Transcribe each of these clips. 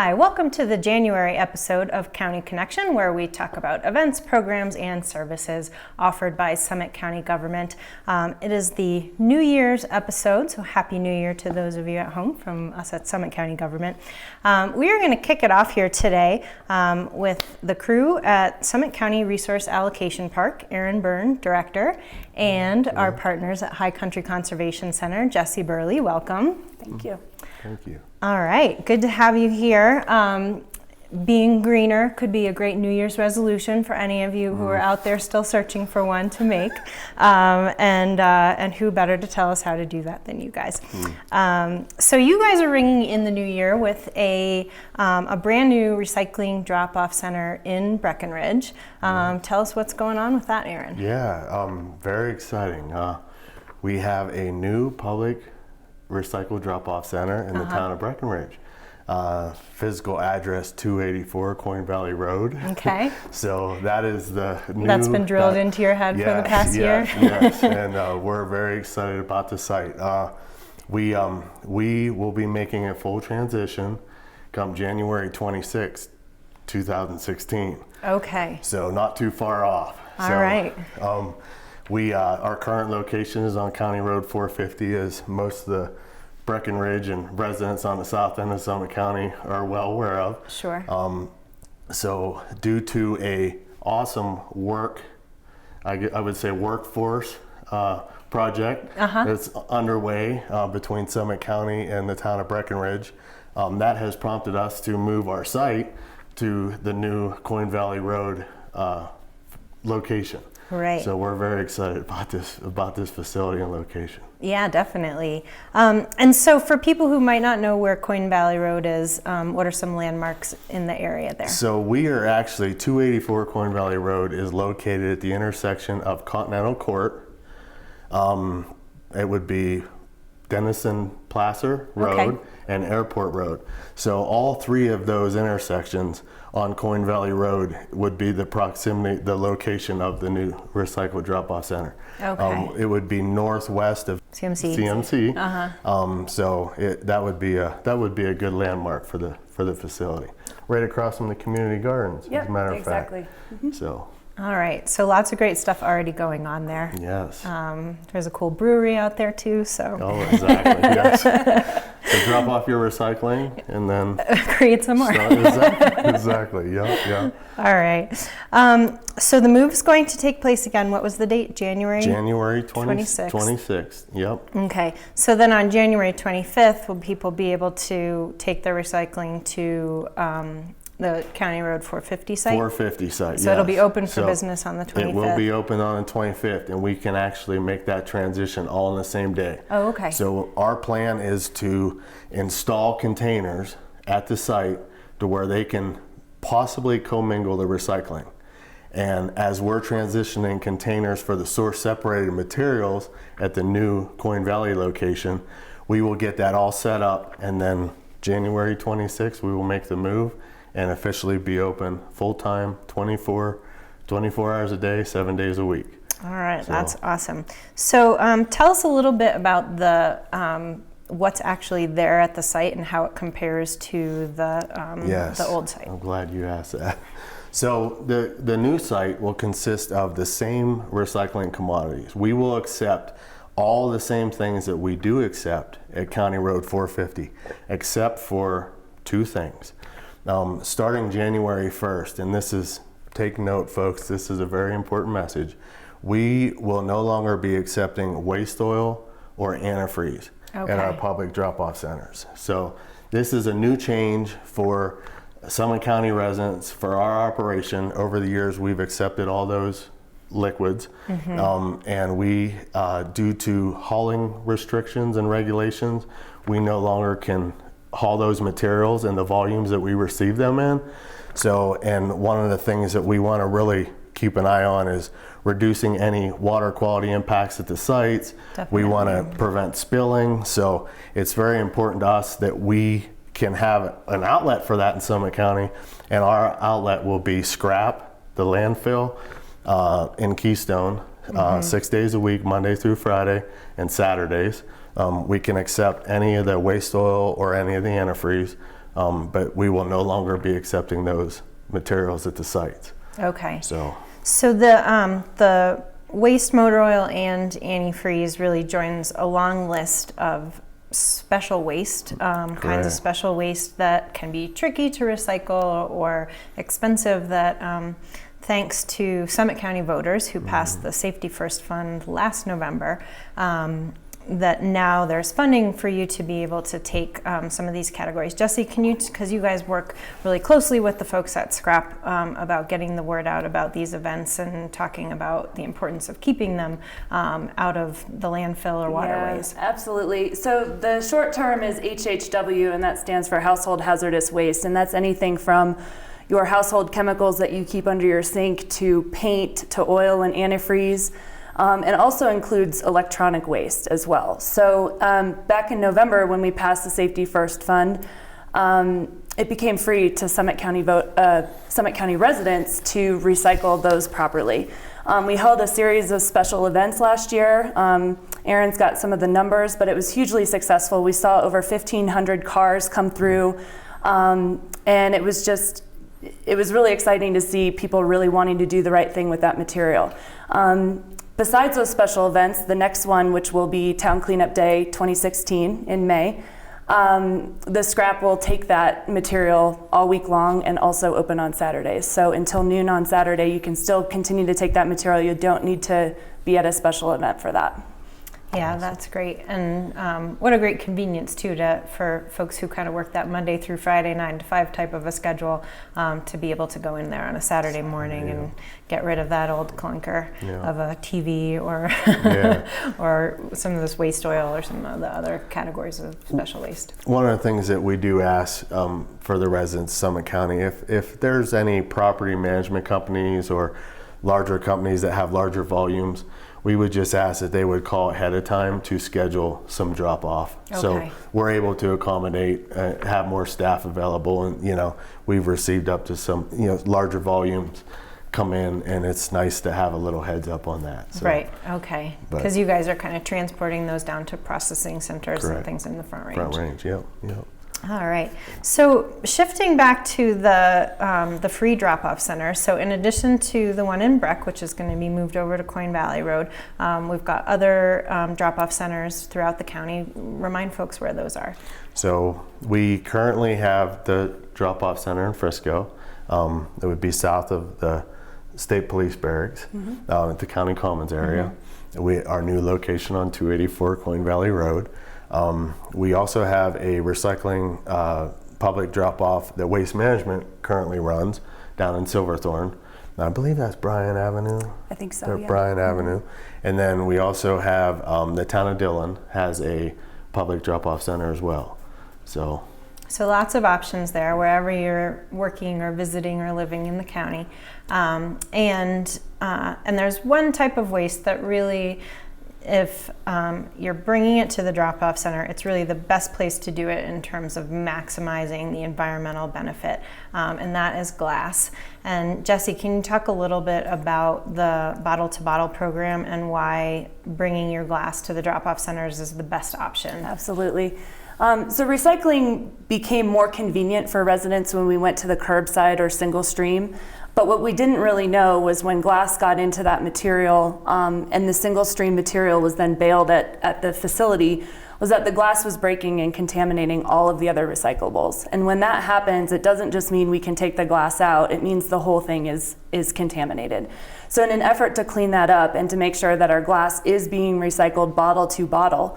Hi, welcome to the January episode of County Connection, where we talk about events, programs, and services offered by Summit County government. It is the New Year's episode, so Happy New Year to those of you at home from us at Summit County government. We are going to kick it off here today with the crew at Summit County Resource Allocation Park, Aaron Byrne, Director, and our partners at High Country Conservation Center, Jesse Burley. Welcome. Thank you. Thank you. All right, good to have you here. Being greener could be a great New Year's resolution for any of you who are out there still searching for one to make, and who better to tell us how to do that than you guys. So you guys are ringing in the new year with a brand new recycling drop-off center in Breckenridge. Tell us what's going on with that, Aaron. Yeah, very exciting. We have a new public recycle drop-off center in the town of Breckenridge. Physical address 284 Coyne Valley Road. Okay. So that is the new... That's been drilled into your head for the past year? Yes, and we're very excited about the site. We will be making a full transition come January 26, 2016. Okay. So not too far off. All right. Our current location is on County Road 450, as most of the Breckenridge and residents on the south end of Summit County are well aware of. Sure. So due to a awesome I would say workforce project that's underway between Summit County and the town of Breckenridge, that has prompted us to move our site to the new Coyne Valley Road location. Right. So we're very excited about this facility and location. Yeah, definitely. And so for people who might not know where Coyne Valley Road is, what are some landmarks in the area there? So we are actually, 284 Coyne Valley Road is located at the intersection of Continental Court. It would be Denison Placer Road and Airport Road. So all three of those intersections on Coyne Valley Road would be the location of the new recycle drop-off center. Okay. It would be northwest of CMC. So that would be a good landmark for the facility, right across from the community gardens. Yep, as a matter of exactly. fact. So. All right, so lots of great stuff already going on there. Yes. There's a cool brewery out there too, so. Oh, exactly, yes. So drop off your recycling and then create some more. Exactly, yeah. All right, so the move is going to take place again, what was the date, January? January 26th, yep. Okay, so then on January 25th, will people be able to take their recycling to the County Road 450 site? 450 site, So it'll be open for business on the 25th? It will be open on the 25th, and we can actually make that transition all on the same day. Oh, okay. So our plan is to install containers at the site to where they can possibly commingle the recycling. And as we're transitioning containers for the source separated materials at the new Coyne Valley location, we will get that all set up, and then January 26th, we will make the move and officially be open full-time, 24 hours a day, 7 days a week. All right, so. That's awesome. So tell us a little bit about the what's actually there at the site and how it compares to the old site. I'm glad you asked that. So the new site will consist of the same recycling commodities. We will accept all the same things that we do accept at County Road 450, except for two things. Starting January 1st, and take note folks, this is a very important message, we will no longer be accepting waste oil or antifreeze at our public drop-off centers. So this is a new change for Summit County residents. For our operation, over the years we've accepted all those liquids, and we, due to hauling restrictions and regulations, we no longer can haul those materials in the volumes that we receive them in. So, and one of the things that we want to really keep an eye on is reducing any water quality impacts at the sites. Definitely. We want to prevent spilling. So it's very important to us that we can have an outlet for that in Summit County, and our outlet will be scrap, the landfill in Keystone, 6 days a week, Monday through Friday and Saturdays. We can accept any of the waste oil or any of the antifreeze but we will no longer be accepting those materials at the sites. Okay. So the waste motor oil and antifreeze really joins a long list of special waste, kinds of special waste that can be tricky to recycle or expensive that thanks to Summit County voters who passed the Safety First Fund last November, that now there's funding for you to be able to take some of these categories. Jesse, can you, because you guys work really closely with the folks at Scrap about getting the word out about these events and talking about the importance of keeping them out of the landfill or waterways. Yeah, absolutely. So the short term is HHW, and that stands for Household Hazardous Waste, and that's anything from your household chemicals that you keep under your sink to paint to oil and antifreeze. It also includes electronic waste as well. So back in November when we passed the Safety First Fund, it became free to Summit County residents to recycle those properly. We held a series of special events last year. Aaron's got some of the numbers, but it was hugely successful. We saw over 1,500 cars come through, and it was really exciting to see people really wanting to do the right thing with that material. Besides those special events, the next one, which will be Town Cleanup Day 2016 in May, the Scrap will take that material all week long and also open on Saturdays. So until noon on Saturday, you can still continue to take that material. You don't need to be at a special event for that. Yeah, that's great. And what a great convenience too for folks who kind of work that Monday through Friday 9 to 5 type of a schedule to be able to go in there on a Saturday morning and get rid of that old clunker of a TV or or some of this waste oil or some of the other categories of special waste. One of the things that we do ask for the residents of Summit County, if there's any property management companies or larger companies that have larger volumes, we would just ask that they would call ahead of time to schedule some drop off. Okay. So we're able to accommodate, have more staff available, and we've received up to some larger volumes come in, and it's nice to have a little heads up on that. So, right, okay. Because you guys are kind of transporting those down to processing centers and things in the Front Range. Front Range, yep. All right. So shifting back to the free drop-off center. So in addition to the one in Breck, which is going to be moved over to Coyne Valley Road, we've got other drop-off centers throughout the county. Remind folks where those are. So we currently have the drop-off center in Frisco. It would be south of the State Police Barracks at the County Commons area. Our new location on 284 Coyne Valley Road. We also have a recycling public drop-off that Waste Management currently runs down in Silverthorne. And I believe that's Bryan Avenue. I think so, yeah. Bryan Avenue. And then we also have the town of Dillon has a public drop-off center as well. So lots of options there wherever you're working or visiting or living in the county. And there's one type of waste that really, if you're bringing it to the drop-off center, it's really the best place to do it in terms of maximizing the environmental benefit, and that is glass. And Jesse, can you talk a little bit about the bottle-to-bottle program and why bringing your glass to the drop-off centers is the best option? Absolutely. So recycling became more convenient for residents when we went to the curbside or single stream. But what we didn't really know was when glass got into that material and the single stream material was then baled at the facility, was that the glass was breaking and contaminating all of the other recyclables. And when that happens, it doesn't just mean we can take the glass out, it means the whole thing is contaminated. So in an effort to clean that up and to make sure that our glass is being recycled bottle to bottle,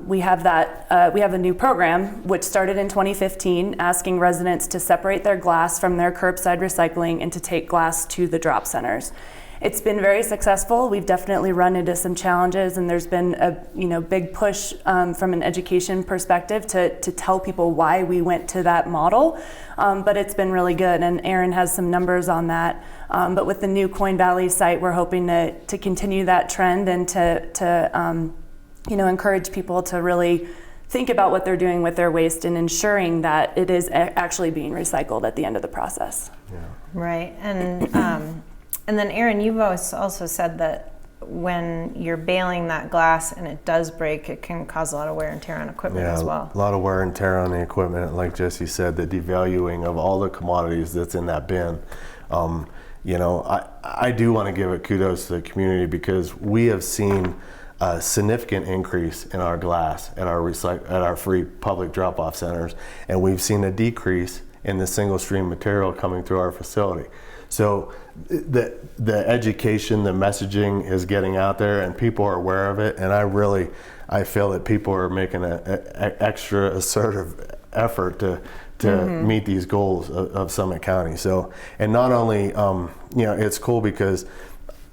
we have a new program which started in 2015 asking residents to separate their glass from their curbside recycling and to take glass to the drop centers. It's been very successful. We've definitely run into some challenges, and there's been a big push from an education perspective to tell people why we went to that model, but it's been really good, and Aaron has some numbers on that. But with the new Coyne Valley site, we're hoping to continue that trend and to encourage people to really think about what they're doing with their waste and ensuring that it is actually being recycled at the end of the process. Yeah. Right, and then Aaron, you've also said that when you're baling that glass and it does break, it can cause a lot of wear and tear on equipment as well. A lot of wear and tear on the equipment. Like Jesse said, the devaluing of all the commodities that's in that bin. You know, I do want to give a kudos to the community because we have seen a significant increase in our glass at our free public drop-off centers, and we've seen a decrease in the single stream material coming through our facility. So the education, the messaging is getting out there and people are aware of it, and I feel that people are making an extra assertive effort to meet these goals of Summit County. So, and not only, you know, it's cool because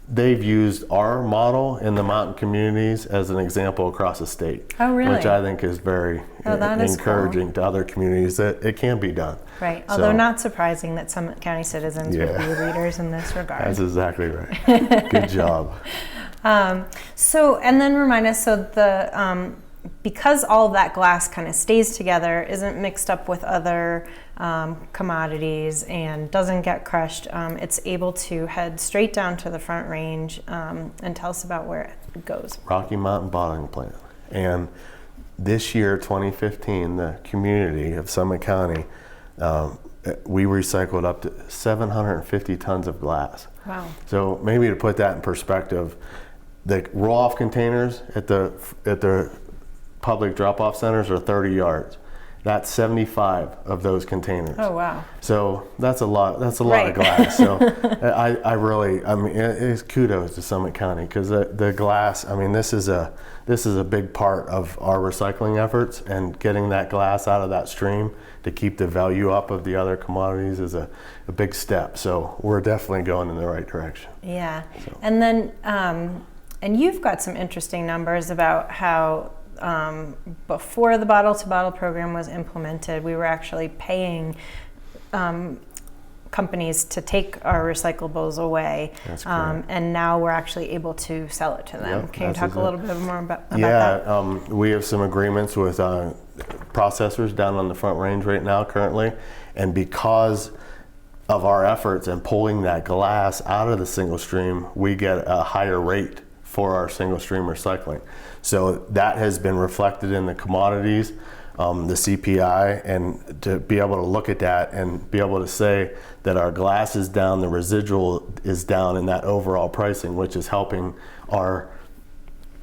they've used our model in the mountain communities as an example across the state. Oh, really? Which I think is very encouraging to other communities that it can be done. Right. Although not surprising that Summit County citizens would be leaders in this regard. That's exactly right. Good job. So, and then remind us, so the because all of that glass kind of stays together, isn't mixed up with other commodities and doesn't get crushed, it's able to head straight down to the Front Range. And tell us about where it goes. Rocky Mountain Bottling Plant. And this year, 2015, the community of Summit County, we recycled up to 750 tons of glass. Wow. So maybe to put that in perspective, the roll-off containers at the public drop-off centers are 30 yards. That's 75 of those containers. Oh, wow. So that's a lot of glass. So I mean, it's kudos to Summit County because the glass, I mean, this is a big part of our recycling efforts, and getting that glass out of that stream to keep the value up of the other commodities is a big step. So we're definitely going in the right direction. Yeah. So. And then, and you've got some interesting numbers about how before the bottle-to-bottle program was implemented, we were actually paying companies to take our recyclables away. And now we're actually able to sell it to them. Can you talk a little bit more about that? We have some agreements with processors down on the Front Range right now currently, and because of our efforts in pulling that glass out of the single stream, we get a higher rate for our single stream recycling. So that has been reflected in the commodities, the CPI, and to be able to look at that and be able to say that our glass is down, the residual is down in that overall pricing, which is helping our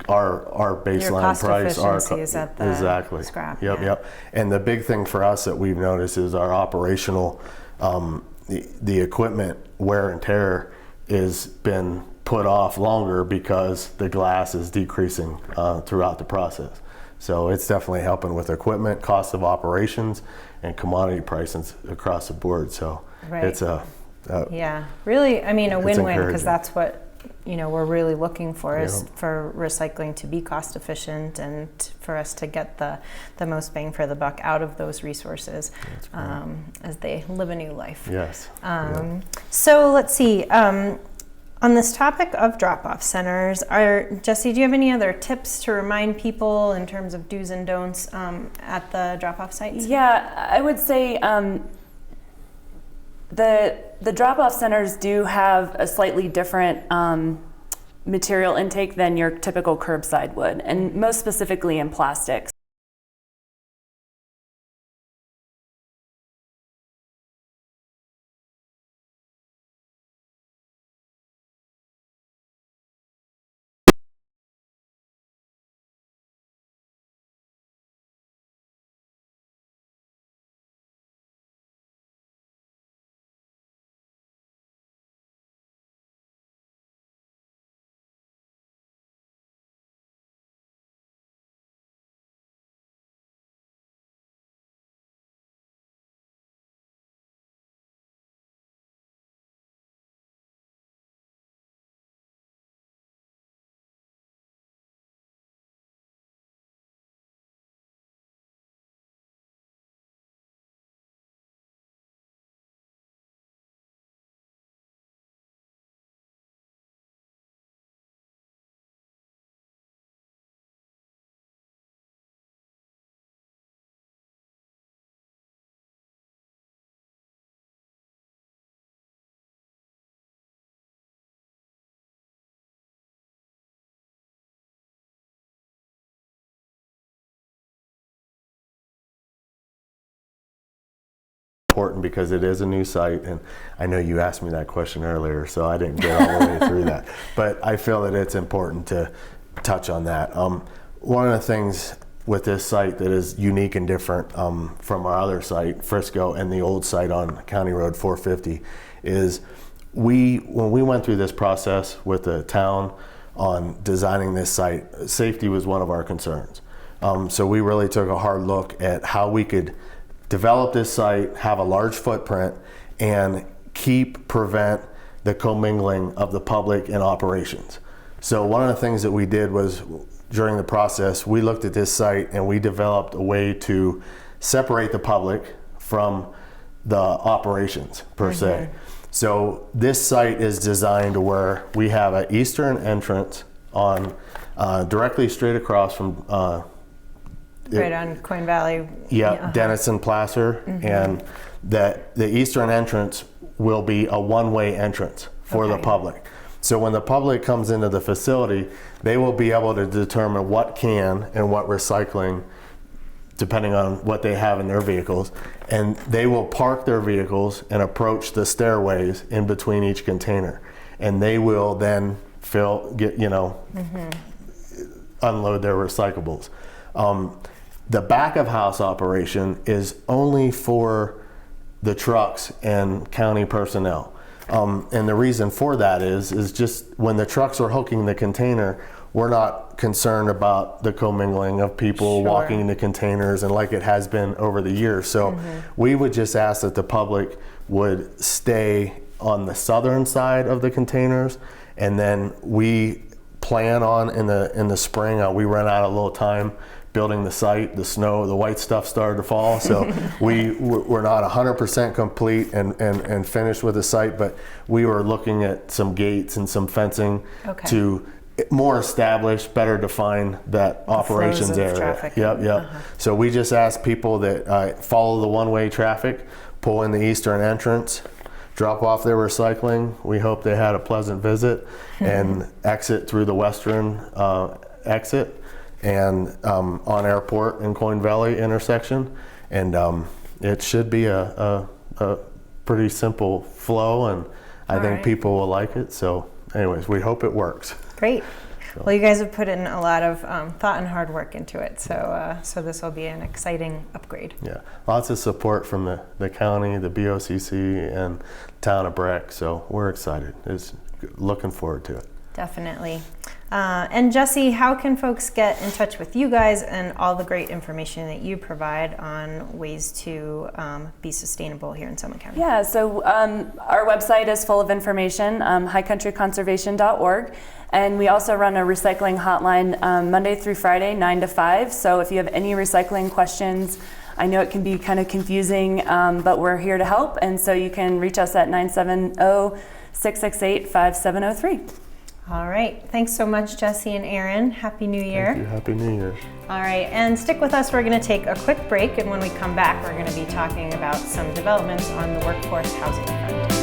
baseline your cost price. Efficiency is at the exactly. Scrap. Yep. And the big thing for us that we've noticed is our operational, the equipment wear and tear has been put off longer because the glass is decreasing throughout the process. So it's definitely helping with equipment, cost of operations, and commodity prices across the board. So it's really, I mean, a win-win, because that's what we're really looking for is for recycling to be cost efficient and for us to get the most bang for the buck out of those resources as they live a new life. Yes. So let's see. On this topic of drop-off centers, Jesse, do you have any other tips to remind people in terms of do's and don'ts at the drop-off sites? Yeah, I would say the drop-off centers do have a slightly different material intake than your typical curbside would, and most specifically in plastics. important because it is a new site, and I know you asked me that question earlier, so I didn't get all the way through that. But I feel that it's important to touch on that. One of the things with this site that is unique and different from our other site, Frisco, and the old site on County Road 450 is when we went through this process with the town on designing this site, safety was one of our concerns. So we really took a hard look at how we could develop this site, have a large footprint, and prevent the commingling of the public and operations. So one of the things that we did was during the process, we looked at this site and we developed a way to separate the public from the operations per se. So this site is designed to where we have an eastern entrance on directly straight across from Right on Coyne Valley. Yeah, Denison Placer, and that the eastern entrance will be a one-way entrance for the public. So when the public comes into the facility, they will be able to determine what can and what recycling, depending on what they have in their vehicles, and they will park their vehicles and approach the stairways in between each container, and they will then unload their recyclables. The back of house operation is only for the trucks and county personnel. And the reason for that is just when the trucks are hooking the container, we're not concerned about the commingling of people walking the containers and like it has been over the years. So we would just ask that the public would stay on the southern side of the containers, and then we plan on in the spring, we ran out a little time building the site, the snow, the white stuff started to fall, so we're not 100% complete and finished with the site, but we were looking at some gates and some fencing to more establish, better define that operations area. Yep. So we just ask people that follow the one-way traffic, pull in the eastern entrance, drop off their recycling. We hope they had a pleasant visit, and exit through the western exit and on Airport and Coyne Valley intersection, and it should be a pretty simple flow, and I think people will like it. So anyways, we hope it works. Great. Well, you guys have put in a lot of thought and hard work into it, so this will be an exciting upgrade. Yeah, lots of support from the county, the BOCC, and town of Breck, so we're excited. Looking forward to it. Definitely. And Jesse, how can folks get in touch with you guys and all the great information that you provide on ways to be sustainable here in Summit County? Yeah, so our website is full of information, highcountryconservation.org. And we also run a recycling hotline Monday through Friday, 9 to 5. So if you have any recycling questions, I know it can be kind of confusing, but we're here to help. And so you can reach us at 970-668-5703. All right. Thanks so much, Jesse and Aaron. Happy New Year. Thank you. Happy New Year. All right. And stick with us. We're going to take a quick break. And when we come back, we're going to be talking about some developments on the workforce housing front.